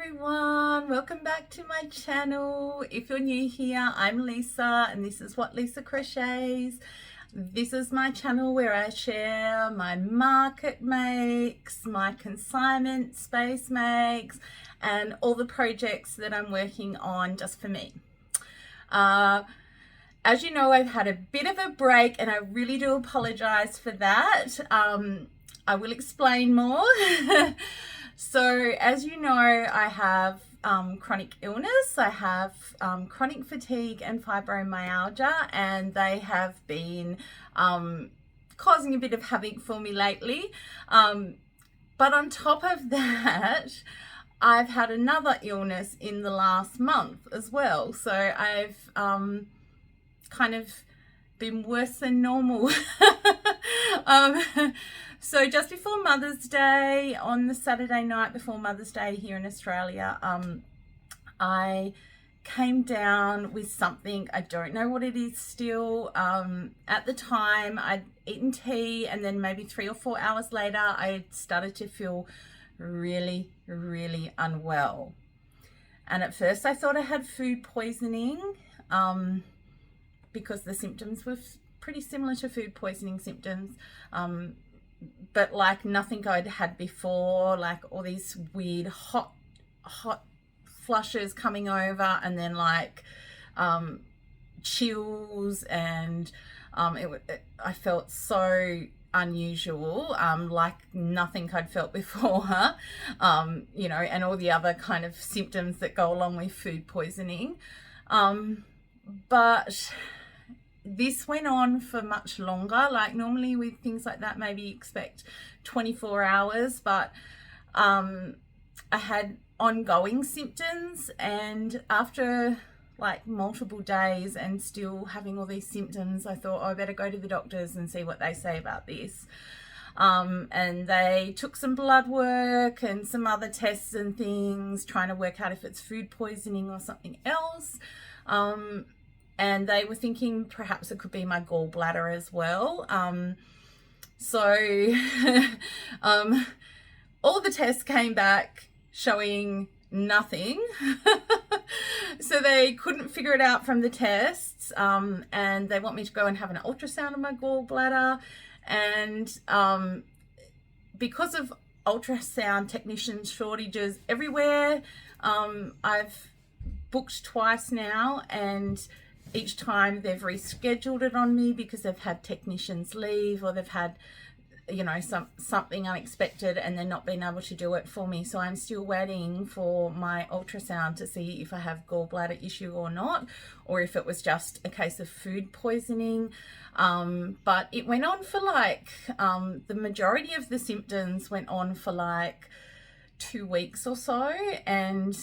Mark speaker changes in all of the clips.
Speaker 1: everyone, welcome back to my channel. If you're new here, I'm Lisa and this is What Lisa Crochets. This is my channel where I share my market makes, my consignment space makes, and all the projects that I'm working on just for me. As you know, I've had a bit of a break and I really do apologize for that. I will explain more. So as you know, I have chronic illness. I have chronic fatigue and fibromyalgia, and they have been causing a bit of havoc for me lately. But on top of that, I've had another illness in the last month as well. So I've kind of been worse than normal. So just before Mother's Day, on the Saturday night before Mother's Day here in Australia, I came down with something. I don't know what it is still. At the time, I'd eaten tea, and then maybe 3 or 4 hours later, I started to feel really, really unwell. And at first I thought I had food poisoning because the symptoms were pretty similar to food poisoning symptoms. But like nothing I'd had before, like all these weird hot flushes coming over, and then like chills, and I felt so unusual, like nothing I'd felt before, you know, and all the other kind of symptoms that go along with food poisoning. But this went on for much longer. Like normally with things like that, maybe you expect 24 hours, but I had ongoing symptoms, and after like multiple days and still having all these symptoms, I thought, oh, I better go to the doctors and see what they say about this. And they took some blood work and some other tests and things, trying to work out if it's food poisoning or something else. And they were thinking perhaps it could be my gallbladder as well. So all the tests came back showing nothing. So they couldn't figure it out from the tests, and they want me to go and have an ultrasound of my gallbladder. And because of ultrasound technician shortages everywhere, I've booked twice now, and each time they've rescheduled it on me because they've had technicians leave, or they've had, you know, something unexpected, and they're not being able to do it for me. So I'm still waiting for my ultrasound to see if I have gallbladder issue or not, or if it was just a case of food poisoning. But it went on for like, the majority of the symptoms went on for like 2 weeks or so, and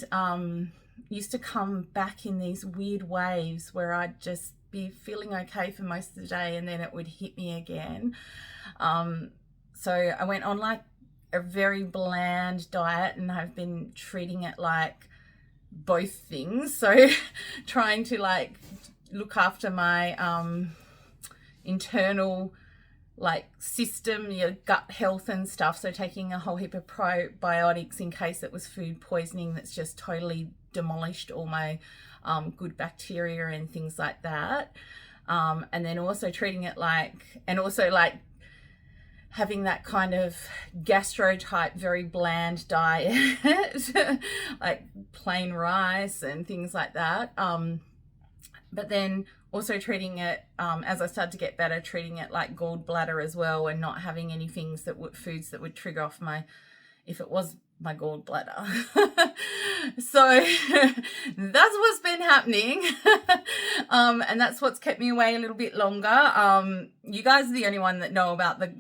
Speaker 1: used to come back in these weird waves where I'd just be feeling okay for most of the day, and then it would hit me again. So I went on like a very bland diet, and I've been treating it like both things. So trying to like look after my internal like system, your gut health and stuff. So taking a whole heap of probiotics in case it was food poisoning that's just totally demolished all my good bacteria and things like that. And then also treating it like, and also like having that kind of gastro type, very bland diet, like plain rice and things like that. But then also treating it, as I started to get better, treating it like gallbladder as well, and not having any things that would, foods that would trigger off my, if it was my gallbladder. So that's what's been happening. And that's what's kept me away a little bit longer. You guys are the only one that know about the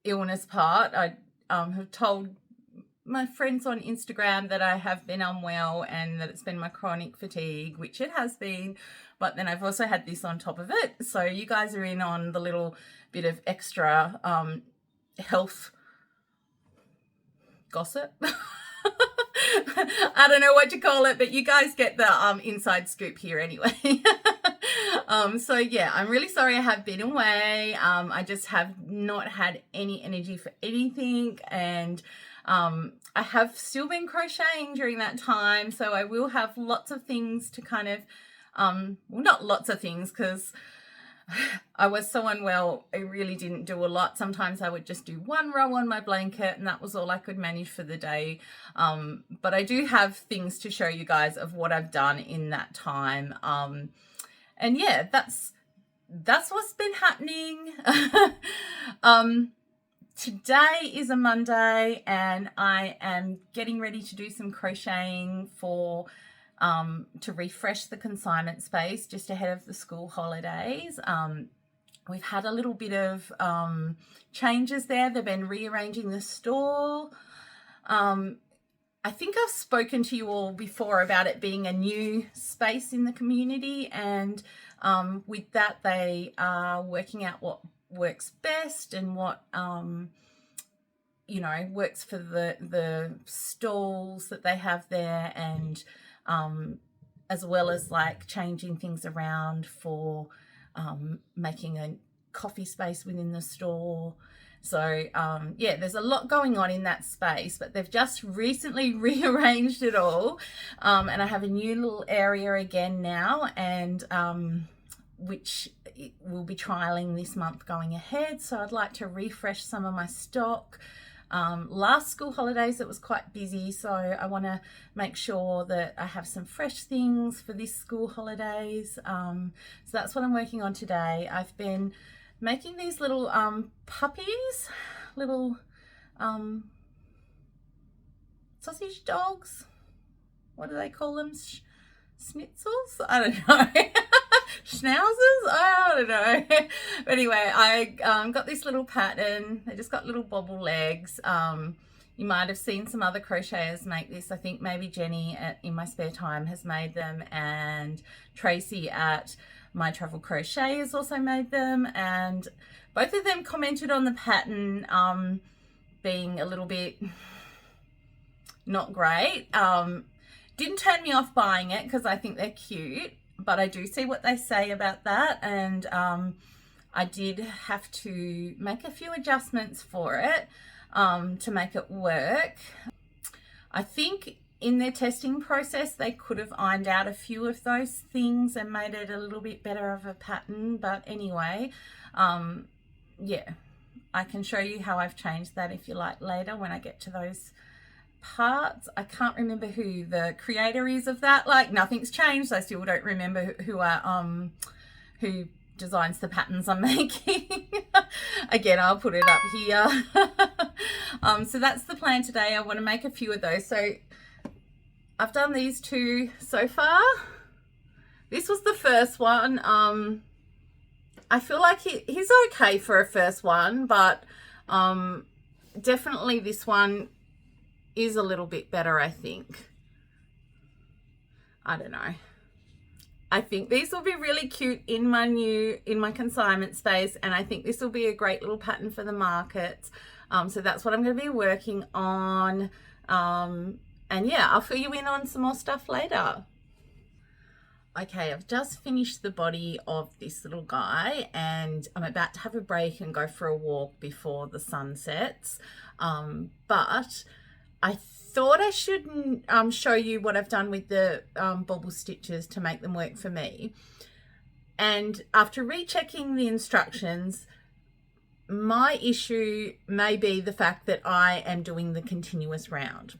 Speaker 1: illness part. I have told my friends on Instagram that I have been unwell and that it's been my chronic fatigue, which it has been, but then I've also had this on top of it. So you guys are in on the little bit of extra health gossip. I don't know what to call it, but you guys get the inside scoop here anyway. So yeah, I'm really sorry I have been away. I just have not had any energy for anything, and I have still been crocheting during that time, so I will have lots of things to kind of, well, not lots of things, because I was so unwell, I really didn't do a lot. Sometimes I would just do one row on my blanket and that was all I could manage for the day. But I do have things to show you guys of what I've done in that time. And yeah, that's what's been happening. Today is a Monday and I am getting ready to do some crocheting for to refresh the consignment space just ahead of the school holidays. We've had a little bit of changes there. They've been rearranging the store. I think I've spoken to you all before about it being a new space in the community, and with that they are working out what works best and what you know, works for the stalls that they have there, and as well as like changing things around for making a coffee space within the store. So yeah, there's a lot going on in that space, but they've just recently rearranged it all, and I have a new little area again now, and which we'll be trialing this month going ahead. So I'd like to refresh some of my stock. Last school holidays it was quite busy, so I want to make sure that I have some fresh things for this school holidays. So that's what I'm working on today. I've been making these little puppies, little sausage dogs. What do they call them? Schnitzels? I don't know. Schnauzers? I don't know. But anyway, I got this little pattern. They just got little bobble legs. You might have seen some other crocheters make this. I think maybe Jenny in my spare time has made them, and Tracy at My Travel Crochet has also made them, and both of them commented on the pattern being a little bit not great. Didn't turn me off buying it because I think they're cute, but I do see what they say about that, and I did have to make a few adjustments for it to make it work. I think in their testing process they could have ironed out a few of those things and made it a little bit better of a pattern, but anyway, yeah, I can show you how I've changed that if you like later when I get to those parts. I can't remember who the creator is of that. Like, nothing's changed. I still don't remember who designs the patterns I'm making. Again, I'll put it up here. So that's the plan today. I want to make a few of those. So I've done these two so far. This was the first one. I feel like he's okay for a first one, but definitely this one is a little bit better, I think. I don't know. I think these will be really cute in my consignment space, and I think this will be a great little pattern for the markets. So that's what I'm going to be working on. And yeah, I'll fill you in on some more stuff later. Okay, I've just finished the body of this little guy, and I'm about to have a break and go for a walk before the sun sets. But I thought I should show you what I've done with the bobble stitches to make them work for me. And after rechecking the instructions, my issue may be the fact that I am doing the continuous round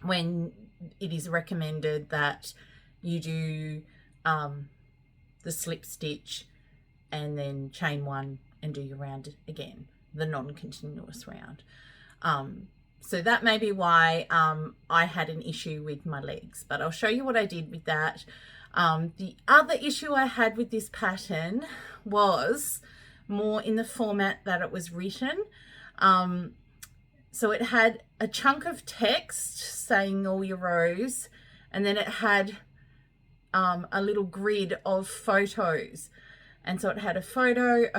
Speaker 1: when it is recommended that you do the slip stitch and then chain one and do your round again, the non-continuous round. So that may be why I had an issue with my legs, but I'll show you what I did with that. The other issue I had with this pattern was more in the format that it was written. So it had a chunk of text saying all your rows, and then it had a little grid of photos. And so it had a photo,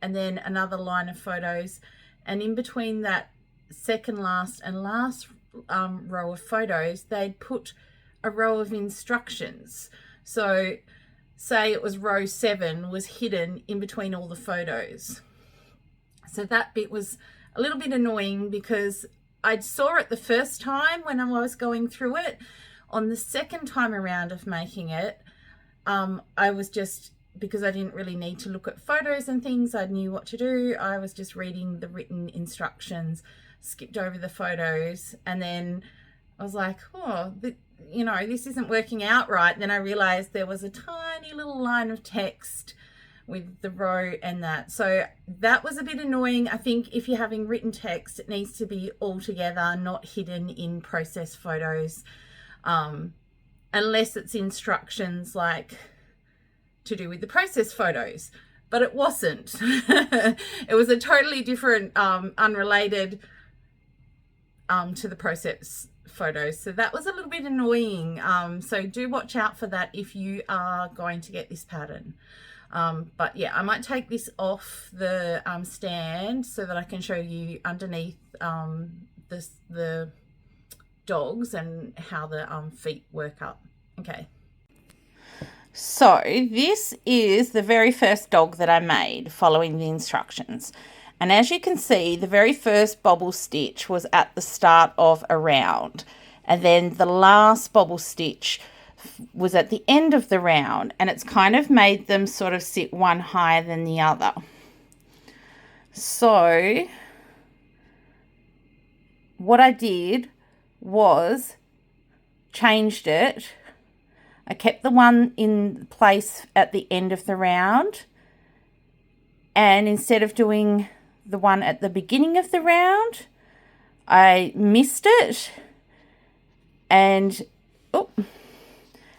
Speaker 1: and then another line of photos. And in between that second last and last row of photos, they'd put a row of instructions. So say it was row 7 was hidden in between all the photos. So that bit was a little bit annoying because I saw it the first time when I was going through it. On the second time around of making it, I was just, because I didn't really need to look at photos and things, I knew what to do. I was just reading the written instructions, skipped over the photos, and then I was like, oh, you know, this isn't working out right. And then I realized there was a tiny little line of text with the row and that. So that was a bit annoying. I think if you're having written text, it needs to be all together, not hidden in process photos. Unless it's instructions like to do with the process photos, but it wasn't. It was a totally different, unrelated to the process photos. So that was a little bit annoying. So do watch out for that if you are going to get this pattern. But yeah, I might take this off the stand so that I can show you underneath the dogs and how the feet work up. Okay. So this is the very first dog that I made following the instructions. And as you can see, the very first bobble stitch was at the start of a round. And then the last bobble stitch was at the end of the round. And it's kind of made them sort of sit one higher than the other. So what I did was changed it. I kept the one in place at the end of the round, and instead of doing the one at the beginning of the round, I missed it and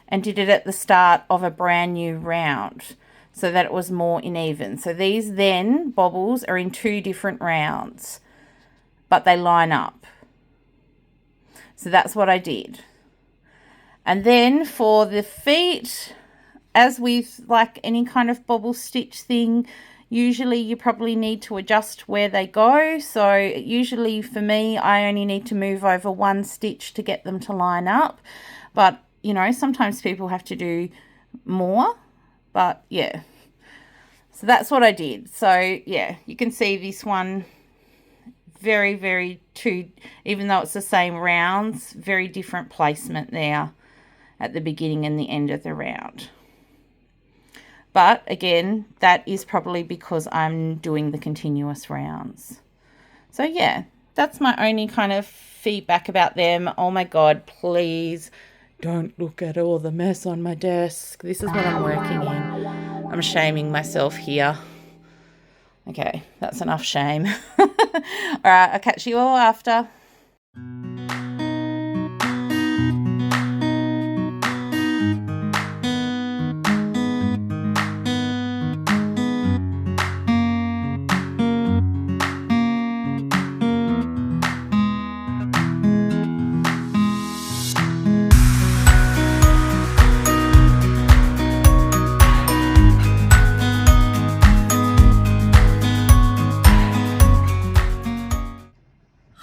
Speaker 1: did it at the start of a brand new round so that it was more uneven. So these then bobbles are in two different rounds, but they line up. So that's what I did. And then for the feet, as with like any kind of bobble stitch thing, usually you probably need to adjust where they go. So usually for me, I only need to move over one stitch to get them to line up. But, you know, sometimes people have to do more. But yeah, so that's what I did. So yeah, you can see this one very, very even though it's the same rounds, very different placement there at the beginning and the end of the round. But again, that is probably because I'm doing the continuous rounds. So yeah, that's my only kind of feedback about them. Oh my God, please don't look at all the mess on my desk. This is what I'm working in. I'm shaming myself here. Okay, that's enough shame. All right, I'll catch you all after.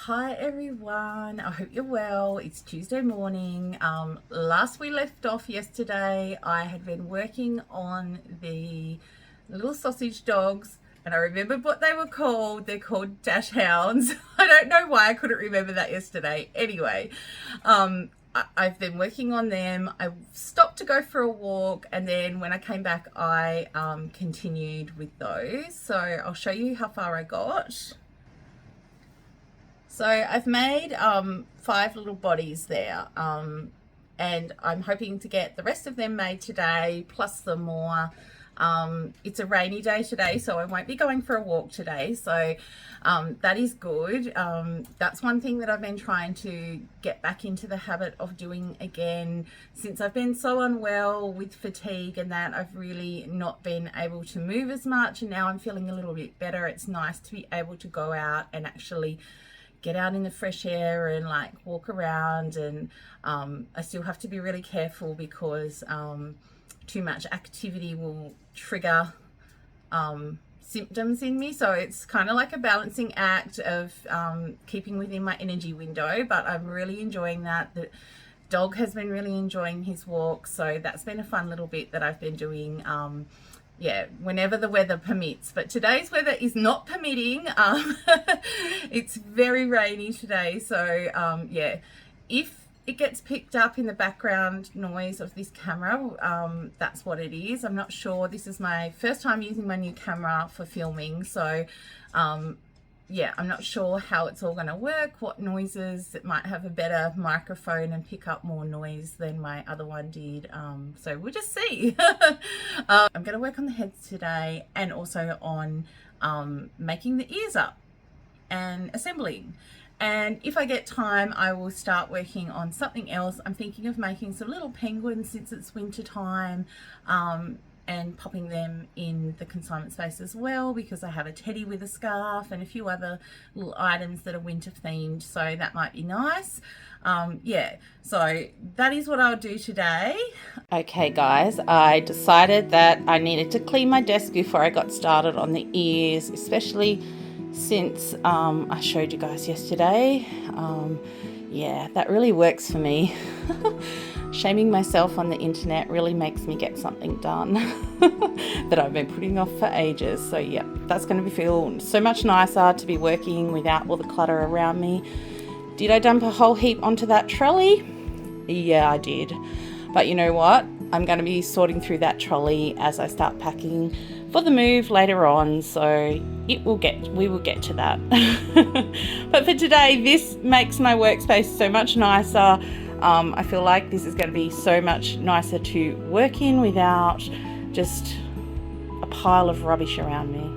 Speaker 1: Hi everyone, I hope you're well. It's Tuesday morning. Last we left off yesterday, I had been working on the little sausage dogs, and I remembered what they were called. They're called Dachshunds. I don't know why I couldn't remember that yesterday. Anyway, I've been working on them. I stopped to go for a walk, and then when I came back, I continued with those. So I'll show you how far I got. So I've made 5 little bodies there, and I'm hoping to get the rest of them made today, plus some more. It's a rainy day today, so I won't be going for a walk today, so that is good. That's one thing that I've been trying to get back into the habit of doing again. Since I've been so unwell with fatigue and that, I've really not been able to move as much, and now I'm feeling a little bit better. It's nice to be able to go out and actually get out in the fresh air and like walk around, and I still have to be really careful because too much activity will trigger symptoms in me. So it's kind of like a balancing act of keeping within my energy window, but I'm really enjoying that. The dog has been really enjoying his walk, so that's been a fun little bit that I've been doing yeah, whenever the weather permits. But today's weather is not permitting. It's very rainy today. So yeah, if it gets picked up in the background noise of this camera, that's what it is. I'm not sure. This is my first time using my new camera for filming. So yeah, I'm not sure how it's all going to work, what noises. It might have a better microphone and pick up more noise than my other one did. So we'll just see. I'm going to work on the heads today and also on making the ears up and assembling. And if I get time, I will start working on something else. I'm thinking of making some little penguins since it's winter time, and popping them in the consignment space as well, because I have a teddy with a scarf and a few other little items that are winter themed, so that might be nice. Yeah, so that is what I'll do today. Okay guys, I decided that I needed to clean my desk before I got started on the ears, especially since I showed you guys yesterday. Yeah, that really works for me. Shaming myself on the internet really makes me get something done that I've been putting off for ages. So yeah, that's going to feel so much nicer to be working without all the clutter around me. Did I dump a whole heap onto that trolley? Yeah, I did. But you know what? I'm going to be sorting through that trolley as I start packing for the move later on, so we will get to that. But for today, this makes my workspace so much nicer. I feel like this is going to be so much nicer to work in without just a pile of rubbish around me.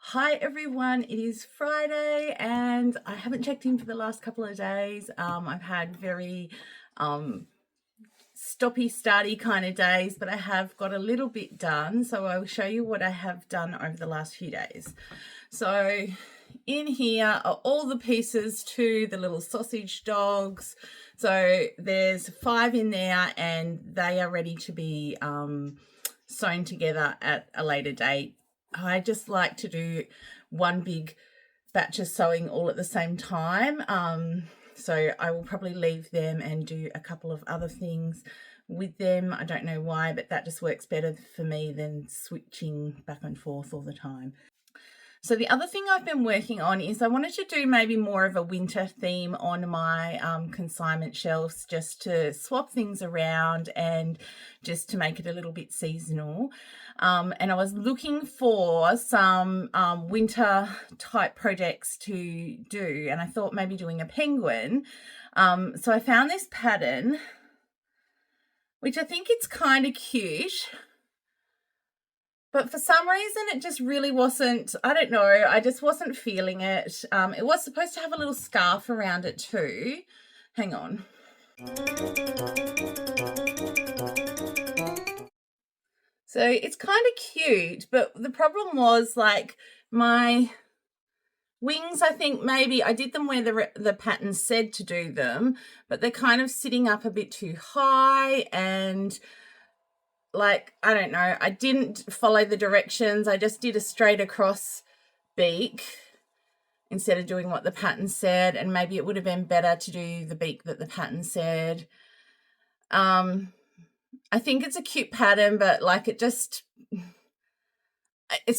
Speaker 1: Hi everyone, it is Friday and I haven't checked in for the last couple of days. I've had very stoppy starty kind of days, but I have got a little bit done, so I will show you what I have done over the last few days. So in here are all the pieces to the little sausage dogs. So there's 5 in there and they are ready to be sewn together at a later date. I just like to do one big batch of sewing all at the same time. So I will probably leave them and do a couple of other things with them. I don't know why, but that just works better for me than switching back and forth all the time. So the other thing I've been working on is I wanted to do maybe more of a winter theme on my consignment shelves, just to swap things around and just to make it a little bit seasonal. And I was looking for some winter type projects to do, and I thought maybe doing a penguin. So I found this pattern, which I think it's kind of cute. But for some reason, it just really wasn't, I don't know, I just wasn't feeling it. It was supposed to have a little scarf around it too. Hang on. So it's kind of cute, but the problem was, like, my wings, I think maybe I did them where the pattern said to do them, but they're kind of sitting up a bit too high, and like, I don't know, I didn't follow the directions. I just did a straight across beak instead of doing what the pattern said, and maybe it would have been better to do the beak that the pattern said. I think it's a cute pattern, but like, it's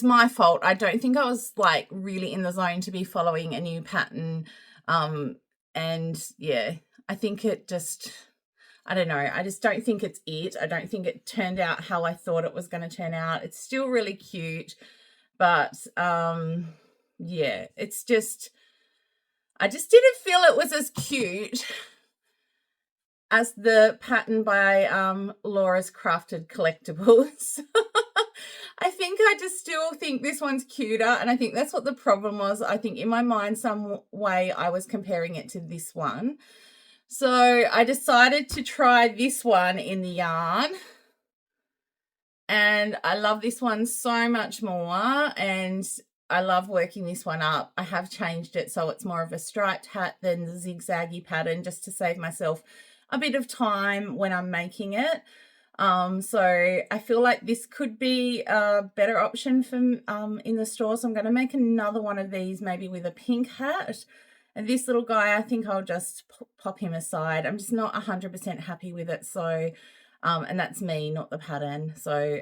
Speaker 1: my fault. I don't think I was like really in the zone to be following a new pattern. And yeah, I think it just, I don't know, I just don't think it's it. I don't think it turned out how I thought it was going to turn out. It's still really cute, but yeah, it's just, I just didn't feel it was as cute as the pattern by Laura's Crafted Collectibles. I think I just still think this one's cuter, and I think that's what the problem was. I think in my mind, some way I was comparing it to this one. So I decided to try this one in the yarn, and I love this one so much more, and I love working this one up. I have changed it so it's more of a striped hat than the zigzaggy pattern, just to save myself a bit of time when I'm making it. So I feel like this could be a better option for in the store. So I'm going to make another one of these, maybe with a pink hat. And this little guy, I think I'll just pop him aside. I'm just not 100% happy with it. So, and that's me, not the pattern. So,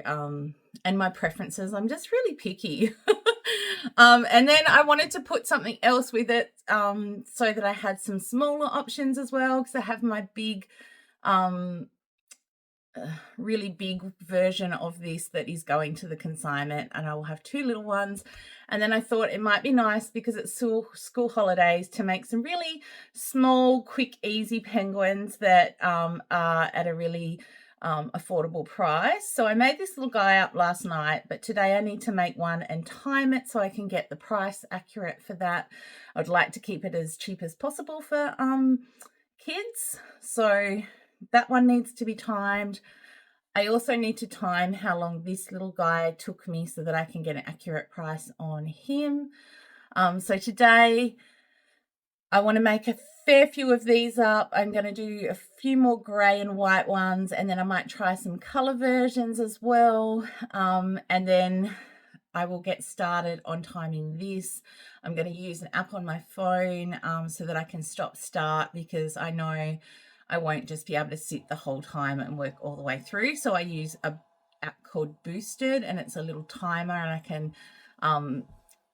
Speaker 1: and my preferences, I'm just really picky. And then I wanted to put something else with it, so that I had some smaller options as well, because I have my big, really big version of this that is going to the consignment, and I will have two little ones. And then I thought it might be nice, because it's school holidays, to make some really small, quick, easy penguins that are at a really affordable price. So I made this little guy up last night, but today I need to make one and time it so I can get the price accurate for that. I'd like to keep it as cheap as possible for kids, so that one needs to be timed. I also need to time how long this little guy took me so that I can get an accurate price on him. So today I want to make a fair few of these up. I'm going to do a few more grey and white ones, and then I might try some colour versions as well. And then I will get started on timing this. I'm going to use an app on my phone so that I can start, because I know I won't just be able to sit the whole time and work all the way through. So I use a app called Boosted, and it's a little timer, and I can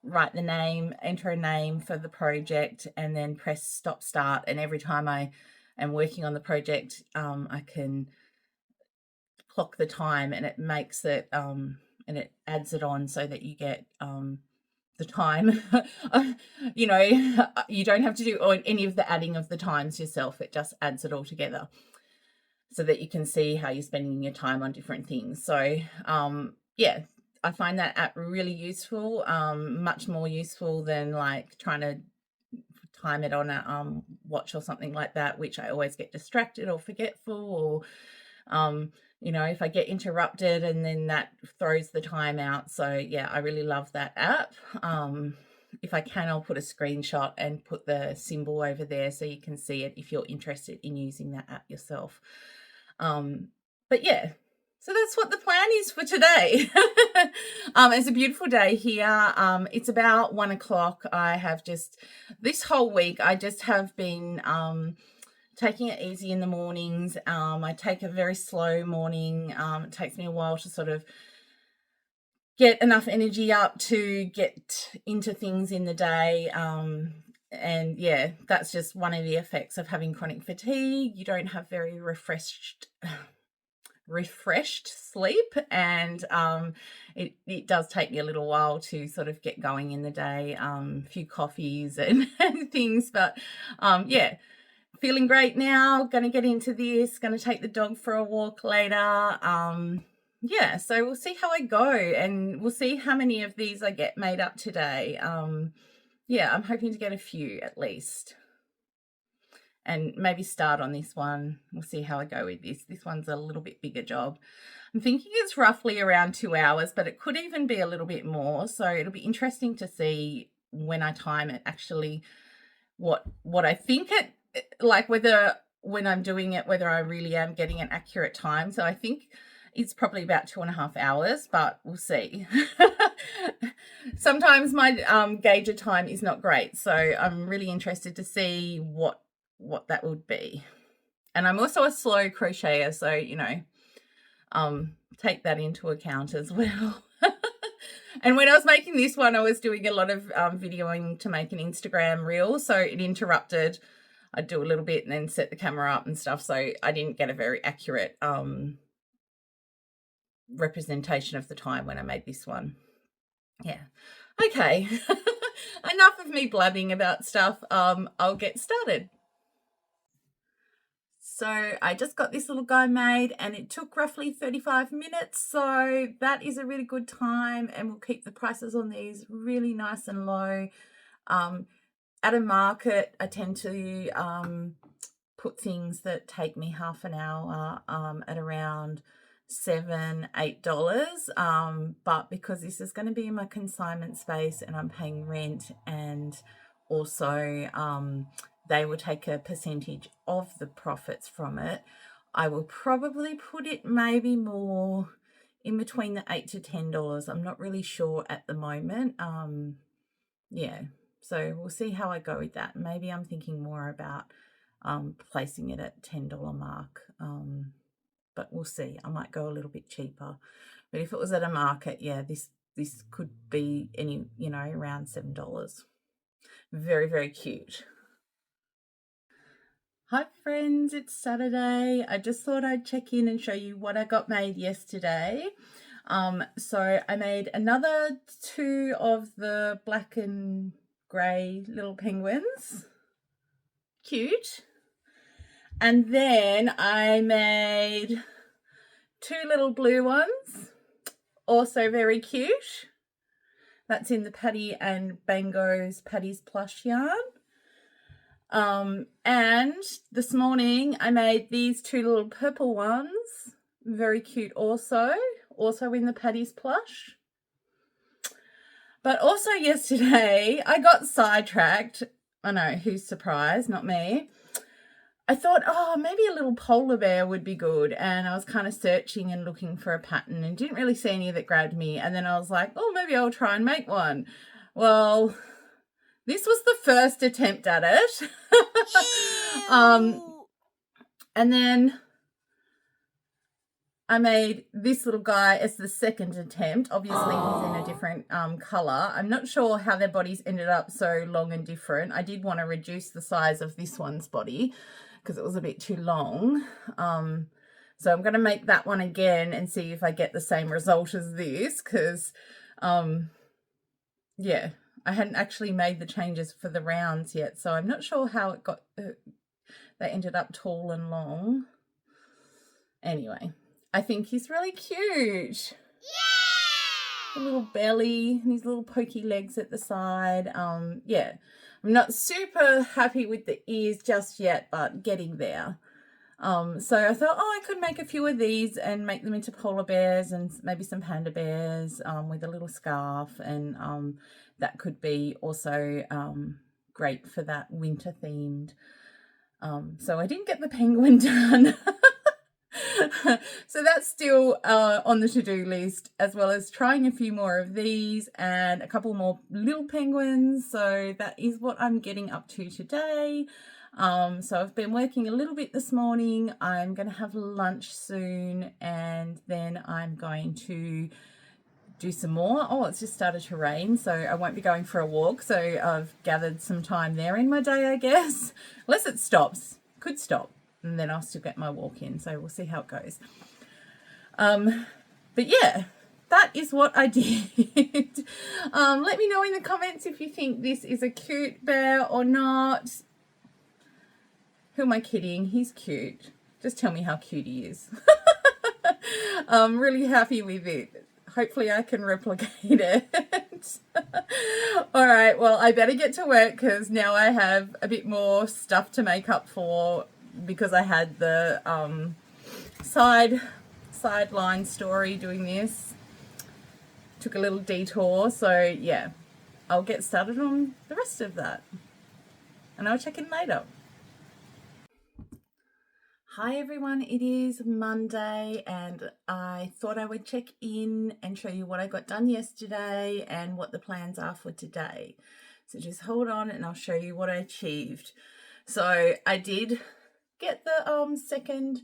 Speaker 1: write the name, enter a name for the project, and then press start. And every time I am working on the project, I can clock the time, and it makes it and it adds it on so that you get the time. You know, you don't have to do any of the adding of the times yourself. It just adds it all together so that you can see how you're spending your time on different things. So yeah, I find that app really useful, much more useful than like trying to time it on a watch or something like that, which I always get distracted or forgetful, or you know, if I get interrupted, and then that throws the time out. So yeah, I really love that app. If I can, I'll put a screenshot and put the symbol over there so you can see it if you're interested in using that app yourself. But yeah, so that's what the plan is for today. It's a beautiful day here. It's about 1 o'clock. I have just, this whole week, I just have been taking it easy in the mornings. I take a very slow morning. It takes me a while to sort of get enough energy up to get into things in the day. And yeah, that's just one of the effects of having chronic fatigue. You don't have very refreshed sleep, and it does take me a little while to sort of get going in the day, a few coffees and things, but yeah, feeling great now. Going to get into this, going to take the dog for a walk later. Yeah, so we'll see how I go, and we'll see how many of these I get made up today. Yeah, I'm hoping to get a few at least, and maybe start on this one. We'll see how I go with this. This one's a little bit bigger job. I'm thinking it's roughly around 2 hours, but it could even be a little bit more. So it'll be interesting to see when I time it, actually what I think it, like, whether when I'm doing it, whether I really am getting an accurate time. So I think it's probably about 2.5 hours, but we'll see. Sometimes my gauge of time is not great, so I'm really interested to see what that would be. And I'm also a slow crocheter, so you know, take that into account as well. And when I was making this one, I was doing a lot of videoing to make an Instagram reel, so it interrupted. I'd do a little bit and then set the camera up and stuff, so I didn't get a very accurate representation of the time when I made this one. Yeah. Okay. Enough of me blabbing about stuff. I'll get started. So I just got this little guy made, and it took roughly 35 minutes. So that is a really good time, and we'll keep the prices on these really nice and low. At a market, I tend to put things that take me half an hour at around $7-8, but because this is going to be in my consignment space and I'm paying rent, and also they will take a percentage of the profits from it, I will probably put it maybe more in between the $8 to $10. I'm not really sure at the moment. Yeah, so we'll see how I go with that. Maybe I'm thinking more about placing it at $10 mark, but we'll see. I might go a little bit cheaper, but if it was at a market, yeah, this could be any, you know, around $7. Very, very cute. Hi friends, it's Saturday. I just thought I'd check in and show you what I got made yesterday. So I made another 2 of the black and grey little penguins. Cute. And then I made 2 little blue ones. Also very cute. That's in the Patty and Bango's Patty's Plush yarn. And this morning I made these 2 little purple ones. Very cute also in the Patty's Plush. But also yesterday I got sidetracked. I know, who's surprised? Not me. I thought, oh, maybe a little polar bear would be good. And I was kind of searching and looking for a pattern and didn't really see any that grabbed me. And then I was like, oh, maybe I'll try and make one. Well, this was the first attempt at it. And then I made this little guy as the second attempt. Obviously, he's in a different colour. I'm not sure how their bodies ended up so long and different. I did want to reduce the size of this one's body because it was a bit too long. So I'm going to make that one again and see if I get the same result as this, because, yeah, I hadn't actually made the changes for the rounds yet. So I'm not sure how it got, they ended up tall and long. Anyway, I think he's really cute. Yeah! The little belly and his little pokey legs at the side. Yeah, I'm not super happy with the ears just yet, but getting there. So I thought, oh, I could make a few of these and make them into polar bears and maybe some panda bears with a little scarf, and that could be also great for that winter themed. So I didn't get the penguin done. So that's still on the to-do list, as well as trying a few more of these and a couple more little penguins. So that is what I'm getting up to today. So I've been working a little bit this morning. I'm going to have lunch soon, and then I'm going to do some more. Oh, it's just started to rain, so I won't be going for a walk. So I've gathered some time there in my day, I guess, unless it stops. Could stop, and then I'll still get my walk in, so we'll see how it goes. But yeah, that is what I did. Let me know in the comments if you think this is a cute bear or not. Who am I kidding? He's cute. Just tell me how cute he is. I'm really happy with it. Hopefully I can replicate it. All right, well, I better get to work because now I have a bit more stuff to make up for, because I had the sideline story doing this. Took a little detour, so yeah, I'll get started on the rest of that, and I'll check in later. Hi everyone, it is Monday, and I thought I would check in and show you what I got done yesterday and what the plans are for today. So just hold on and I'll show you what I achieved. So I did get the second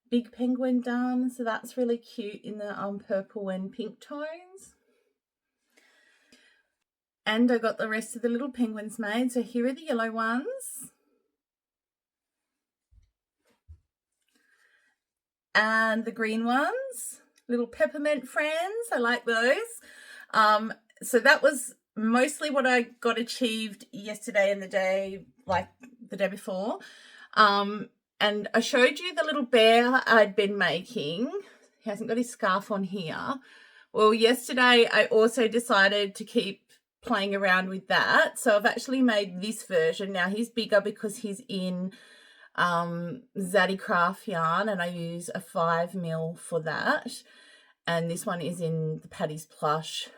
Speaker 1: big penguin done, so that's really cute in the purple and pink tones. And I got the rest of the little penguins made. So here are the yellow ones. And the green ones, little peppermint friends. I like those. So that was mostly what I got achieved yesterday and the day before. And I showed you the little bear I'd been making. He hasn't got his scarf on here. Well, yesterday I also decided to keep playing around with that. So I've actually made this version. Now he's bigger because he's in Zaddy Craft yarn, and I use a 5mm for that. And this one is in the Paddy's Plush,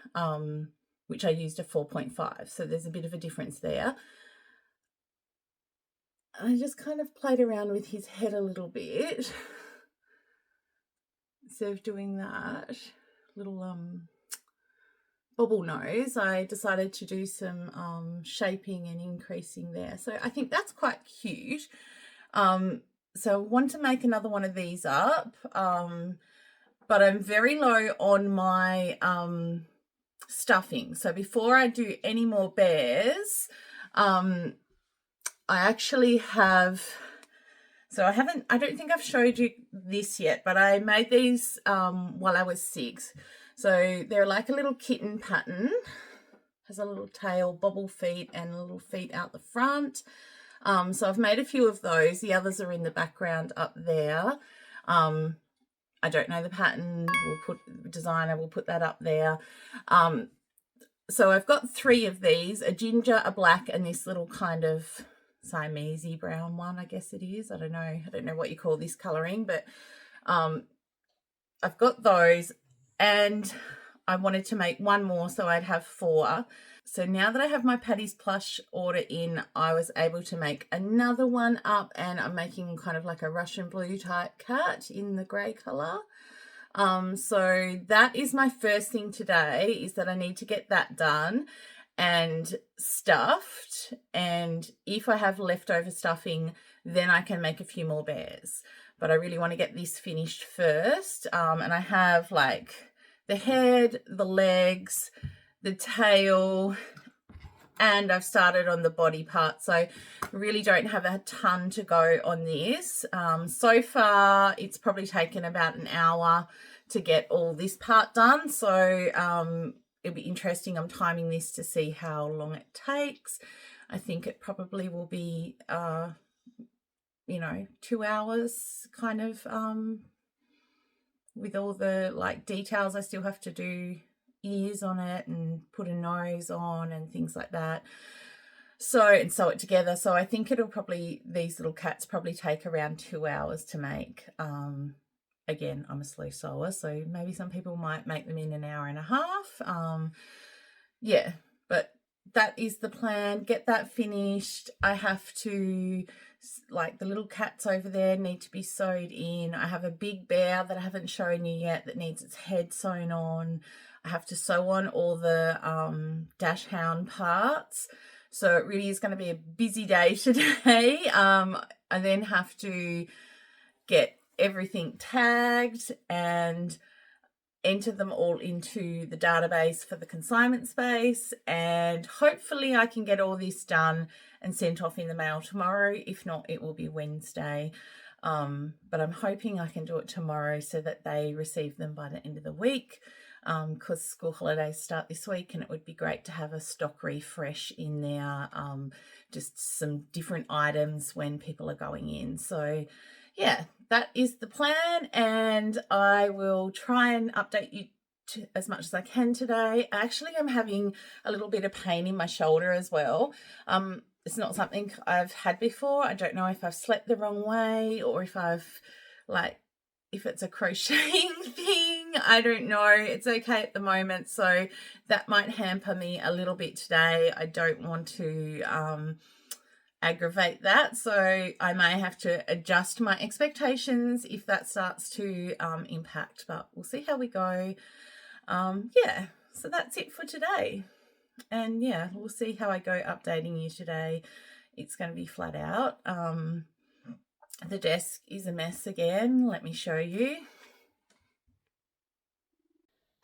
Speaker 1: which I used a 4.5. So there's a bit of a difference there. I just kind of played around with his head a little bit. Instead of doing that little bobble nose, I decided to do some shaping and increasing there. So I think that's quite cute. So I want to make another one of these up, but I'm very low on my stuffing. So before I do any more bears, I actually have, so I don't think I've showed you this yet, but I made these while I was 6. So they're like a little kitten pattern, has a little tail, bobble feet, and little feet out the front. So I've made a few of those. The others are in the background up there. I don't know the pattern. Designer will put that up there. So I've got 3 of these, a ginger, a black, and this little kind of Siamese brown one, I guess it is. I don't know what you call this colouring, but I've got those, and I wanted to make one more so I'd have 4. So now that I have my Paddy's Plush order in, I was able to make another one up, and I'm making kind of like a Russian blue type cat in the grey colour. So that is my first thing today, is that I need to get that done and stuffed, and if I have leftover stuffing, then I can make a few more bears. But I really want to get this finished first. And I have like the head, the legs, the tail, and I've started on the body part, so really don't have a ton to go on this. So far it's probably taken about an hour to get all this part done, so it'll be interesting. I'm timing this to see how long it takes. I think it probably will be 2 hours kind of, with all the like details I still have to do, ears on it and put a nose on and things like that, and sew it together. So I think these little cats probably take around 2 hours to make. Again, I'm a slow sewer, so maybe some people might make them in an hour and a half. Yeah, but that is the plan. Get that finished. I have to, like, the little cats over there need to be sewed in. I have a big bear that I haven't shown you yet that needs its head sewn on. I have to sew on all the Dachshund parts. So it really is going to be a busy day today. I then have to get everything tagged and enter them all into the database for the consignment space, and hopefully I can get all this done and sent off in the mail tomorrow. If not, it will be Wednesday. But I'm hoping I can do it tomorrow so that they receive them by the end of the week, because school holidays start this week, and it would be great to have a stock refresh in there, just some different items when people are going in. So yeah, that is the plan, and I will try and update you as much as I can today. Actually, I'm having a little bit of pain in my shoulder as well. It's not something I've had before. I don't know if I've slept the wrong way, or if if it's a crocheting thing. I don't know. It's okay at the moment, so that might hamper me a little bit today. I don't want to aggravate that, so I may have to adjust my expectations if that starts to impact, but we'll see how we go. Yeah, so that's it for today, and yeah, we'll see how I go updating you today. It's going to be flat out. The desk is a mess again. Let me show you.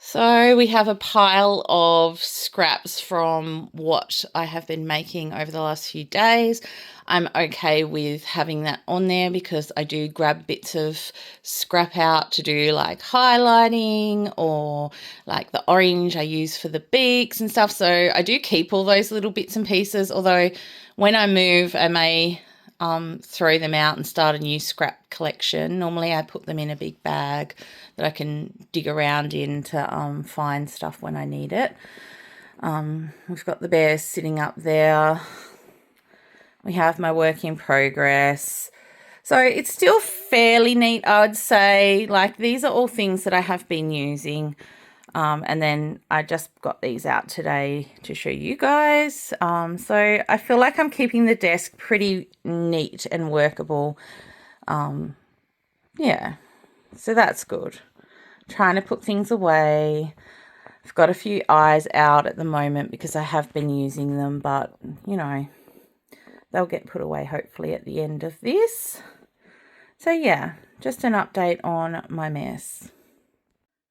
Speaker 1: So we have a pile of scraps from what I have been making over the last few days. I'm okay with having that on there because I do grab bits of scrap out to do like highlighting, or like the orange I use for the beaks and stuff. So I do keep all those little bits and pieces, although when I move I may throw them out and start a new scrap collection. Normally I put them in a big bag that I can dig around in to find stuff when I need it. We've got the bears sitting up there. We have my work in progress. So it's still fairly neat, I would say. Like, these are all things that I have been using. And then I just got these out today to show you guys. So I feel like I'm keeping the desk pretty neat and workable. Yeah, so that's good. Trying to put things away. I've got a few eyes out at the moment because I have been using them, but, you know, they'll get put away hopefully at the end of this. So yeah, just an update on my mess.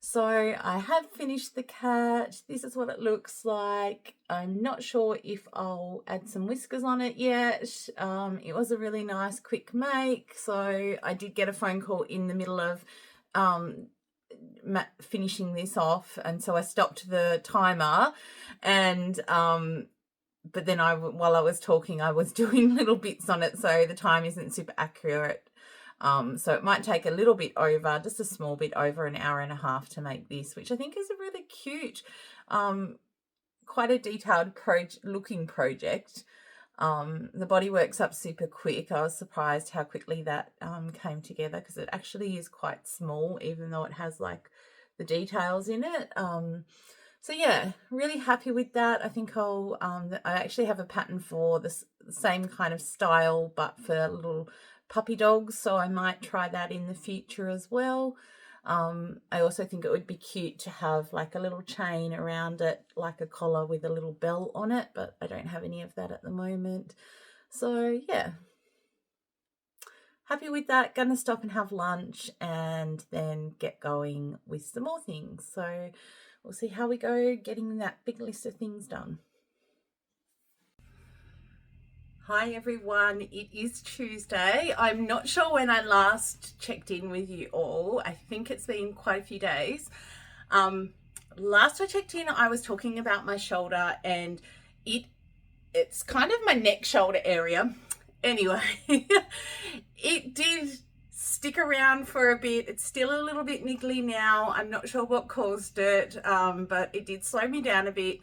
Speaker 1: So I have finished the cat. This is what it looks like. I'm not sure if I'll add some whiskers on it yet. It was a really nice quick make. So I did get a phone call in the middle of finishing this off, and so I stopped the timer, and but then while I was talking, I was doing little bits on it, so the time isn't super accurate. So it might take a little bit over, just a small bit over an hour and a half to make this, which I think is a really cute, quite a detailed looking project. The body works up super quick. I was surprised how quickly that came together, because it actually is quite small, even though it has like the details in it. So yeah, really happy with that. I think I actually have a pattern for the same kind of style, but for little puppy dogs, so I might try that in the future as well. I also think it would be cute to have like a little chain around it, like a collar with a little bell on it, but I don't have any of that at the moment. So yeah, happy with that. Gonna stop and have lunch and then get going with some more things. So we'll see how we go getting that big list of things done. Hi everyone, it is Tuesday. I'm not sure when I last checked in with you all. I think it's been quite a few days. Last I checked in, I was talking about my shoulder, and it's kind of my neck shoulder area. Anyway, it did stick around for a bit. It's still a little bit niggly now. I'm not sure what caused it, but it did slow me down a bit.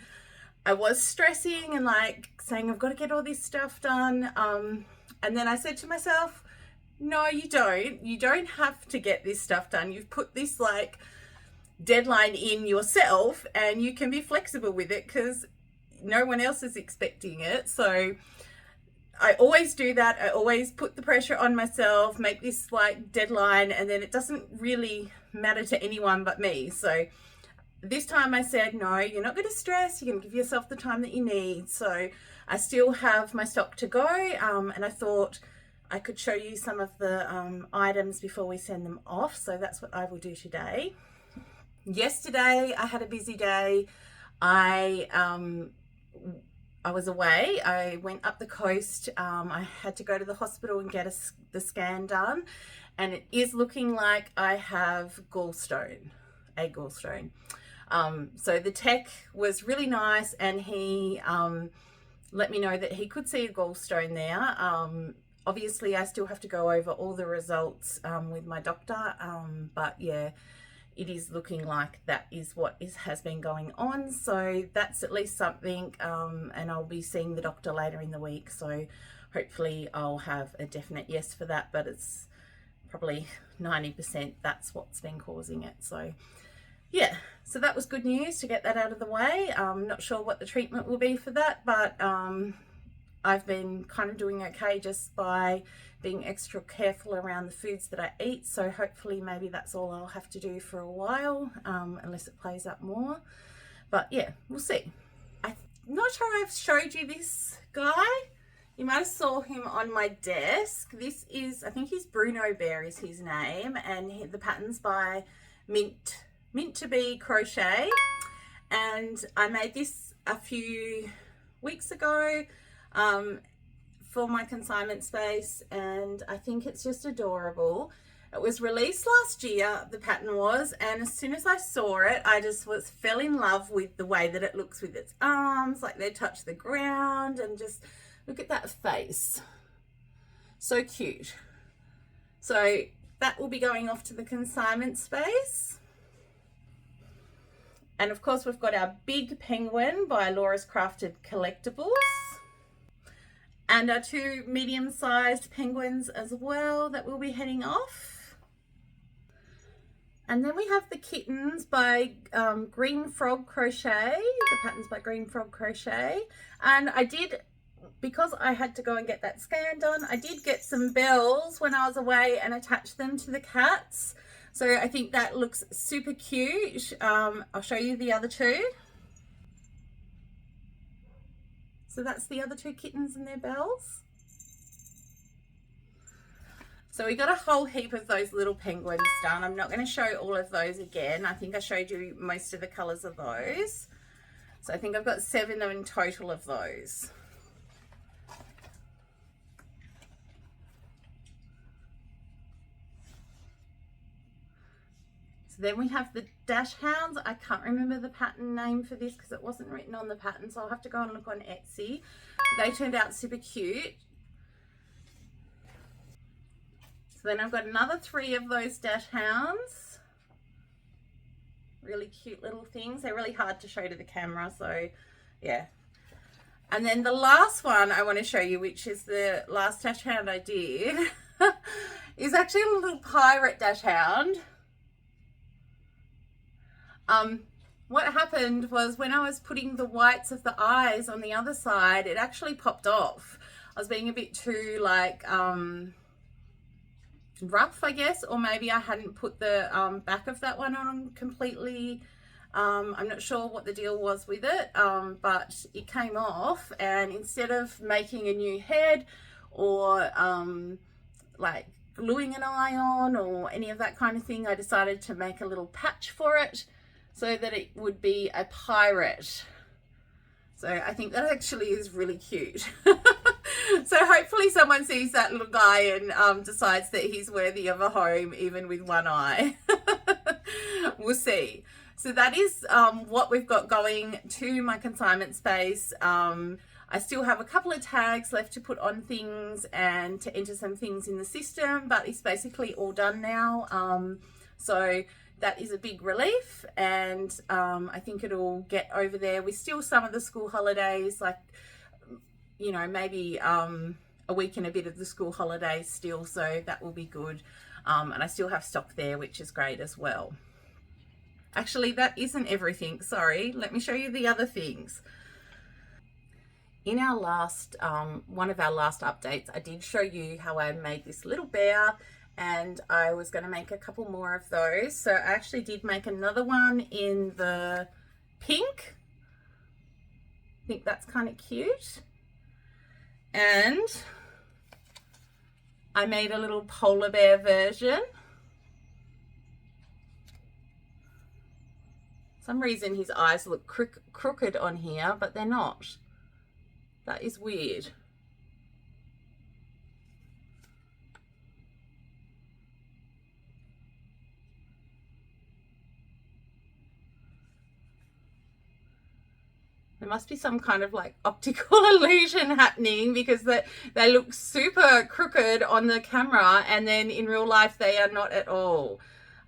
Speaker 1: I was stressing and like saying I've got to get all this stuff done, and then I said to myself, no, you don't have to get this stuff done. You've put this like deadline in yourself, and you can be flexible with it because no one else is expecting it. So I always do that. I always put the pressure on myself, make this like deadline, and then it doesn't really matter to anyone but me. So this time I said, no, you're not going to stress. You're going to give yourself the time that you need. So I still have my stock to go, and I thought I could show you some of the items before we send them off. So that's what I will do today. Yesterday I had a busy day. I was away. I went up the coast. I had to go to the hospital and get the scan done, and it is looking like I have a gallstone. So the tech was really nice, and he let me know that he could see a gallstone there. Obviously, I still have to go over all the results with my doctor, but yeah, it is looking like that is what has been going on. So that's at least something, and I'll be seeing the doctor later in the week, so hopefully I'll have a definite yes for that, but it's probably 90% that's what's been causing it. So yeah, so that was good news to get that out of the way. I'm not sure what the treatment will be for that, but I've been kind of doing okay just by being extra careful around the foods that I eat. So hopefully maybe that's all I'll have to do for a while, unless it plays up more. But yeah, we'll see. I'm not sure I've showed you this guy. You might have saw him on my desk. This is, I think he's Bruno Bear is his name, and the pattern's by Mint to Be Crochet, and I made this a few weeks ago for my consignment space, and I think it's just adorable. It was released last year, the pattern was, and as soon as I saw it, I just fell in love with the way that it looks with its arms, like they touch the ground, and just look at that face. So cute. So that will be going off to the consignment space. And of course, we've got our big penguin by Laura's Crafted Collectibles. and our 2 medium-sized penguins as well that will be heading off. And then we have the Kittens by Green Frog Crochet, the patterns by Green Frog Crochet. And I did, because I had to go and get that scan done, I did get some bells when I was away and attach them to the cats. So I think that looks super cute. I'll show you the other 2. So that's the other 2 kittens and their bells. So we got a whole heap of those little penguins done. I'm not going to show all of those again. I think I showed you most of the colours of those. So I think I've got 7 in total of those. So then we have the Dachshunds. I can't remember the pattern name for this because it wasn't written on the pattern, so I'll have to go and look on Etsy. They turned out super cute. So then I've got another 3 of those Dachshunds. Really cute little things. They're really hard to show to the camera, so yeah. And then the last one I want to show you, which is the last Dachshund I did, is actually a little pirate Dachshund. What happened was when I was putting the whites of the eyes on the other side, it actually popped off. I was being a bit too like rough, I guess, or maybe I hadn't put the back of that one on completely. I'm not sure what the deal was with it, but it came off, and instead of making a new head or like gluing an eye on or any of that kind of thing, I decided to make a little patch for it so that it would be a pirate. So I think that actually is really cute. So hopefully someone sees that little guy and decides that he's worthy of a home even with one eye. We'll see. So that is what we've got going to my consignment space. I still have a couple of tags left to put on things and to enter some things in the system, but it's basically all done now. So that is a big relief, and I think it'll get over there with still some of the school holidays, like, you know, maybe a week and a bit of the school holidays still, so that will be good. And I still have stock there, which is great as well. Actually, that isn't everything. Sorry, let me show you the other things. In our last, one of our last updates, I did show you how I made this little bear, and I was going to make a couple more of those. So I actually did make another one in the pink. I think that's kind of cute. And I made a little polar bear version. For some reason his eyes look crooked on here, but they're not. That is weird. There must be some kind of like optical illusion happening, because they look super crooked on the camera and then in real life they are not at all.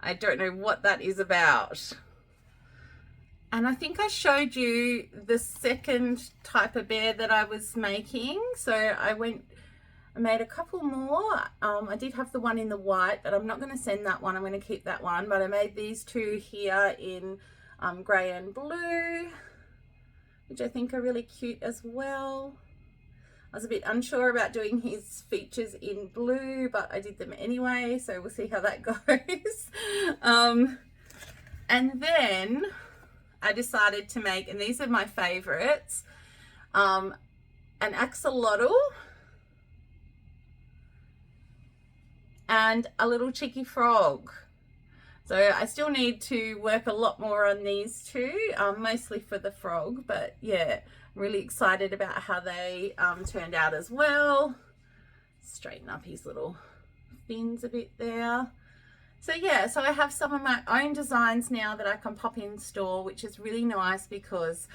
Speaker 1: I don't know what that is about. And I think I showed you the second type of bear that I was making. So I made a couple more. I did have the one in the white, but I'm not going to send that one. I'm going to keep that one. But I made these 2 here in grey and blue, which I think are really cute as well. I was a bit unsure about doing his features in blue, but I did them anyway, so we'll see how that goes. And then I decided to make, and these are my favorites, an axolotl and a little cheeky frog. So I still need to work a lot more on these 2, mostly for the frog, but yeah, I'm really excited about how they turned out as well. Straighten up his little fins a bit there. So yeah, so I have some of my own designs now that I can pop in store, which is really nice because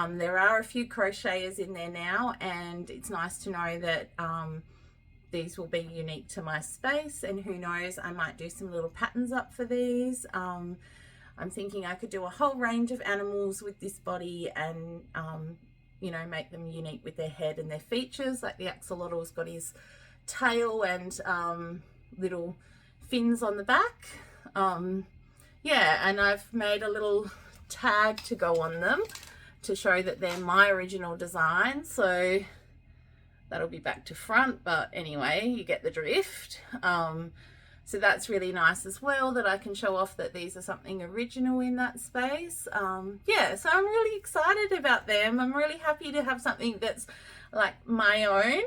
Speaker 1: there are a few crocheters in there now, and it's nice to know that these will be unique to my space, and who knows, I might do some little patterns up for these. I'm thinking I could do a whole range of animals with this body, and you know, make them unique with their head and their features. Like the axolotl's got his tail and little fins on the back. Yeah, and I've made a little tag to go on them to show that they're my original design. So that'll be back to front, but anyway, you get the drift. So that's really nice as well, that I can show off that these are something original in that space. Yeah, so I'm really excited about them. I'm really happy to have something that's like my own.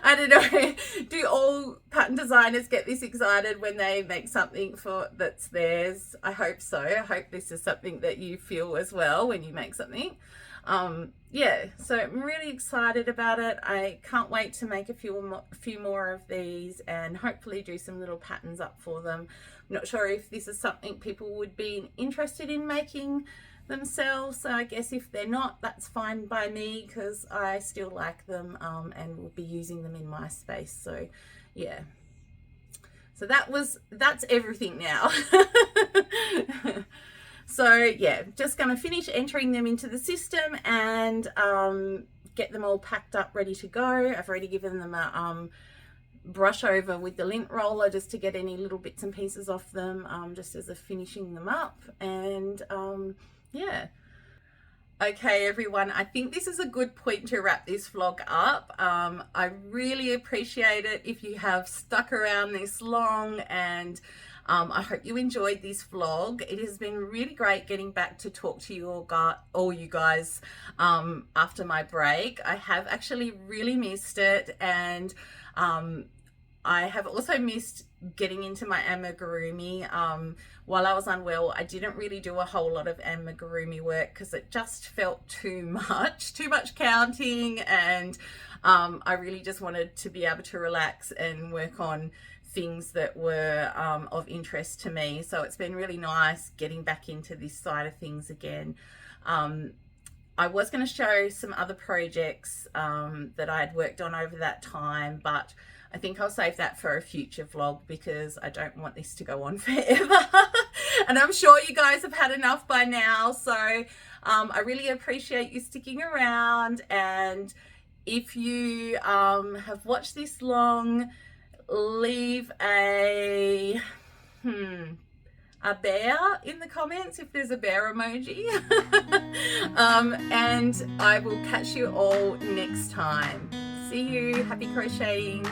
Speaker 1: I don't know, do all pattern designers get this excited when they make something that's theirs? I hope so. I hope this is something that you feel as well when you make something. Yeah, so I'm really excited about it. I can't wait to make a few more of these and hopefully do some little patterns up for them. I'm not sure if this is something people would be interested in making themselves, so I guess if they're not, that's fine by me, because I still like them and will be using them in my space. So yeah, so that's everything now. So yeah, just going to finish entering them into the system and get them all packed up, ready to go. I've already given them a brush over with the lint roller just to get any little bits and pieces off them, just as a finishing them up. And yeah. Okay everyone, I think this is a good point to wrap this vlog up. I really appreciate it if you have stuck around this long, and I hope you enjoyed this vlog. It has been really great getting back to talk to you all you guys after my break. I have actually really missed it, and I have also missed getting into my amigurumi. While I was unwell, I didn't really do a whole lot of amigurumi work because it just felt too much counting, and I really just wanted to be able to relax and work on things that were of interest to me. So it's been really nice getting back into this side of things again. I was going to show some other projects that I had worked on over that time, but I think I'll save that for a future vlog because I don't want this to go on forever. And I'm sure you guys have had enough by now. So I really appreciate you sticking around. And if you have watched this long, leave a bear in the comments if there's a bear emoji. And I will catch you all next time. See you. Happy crocheting.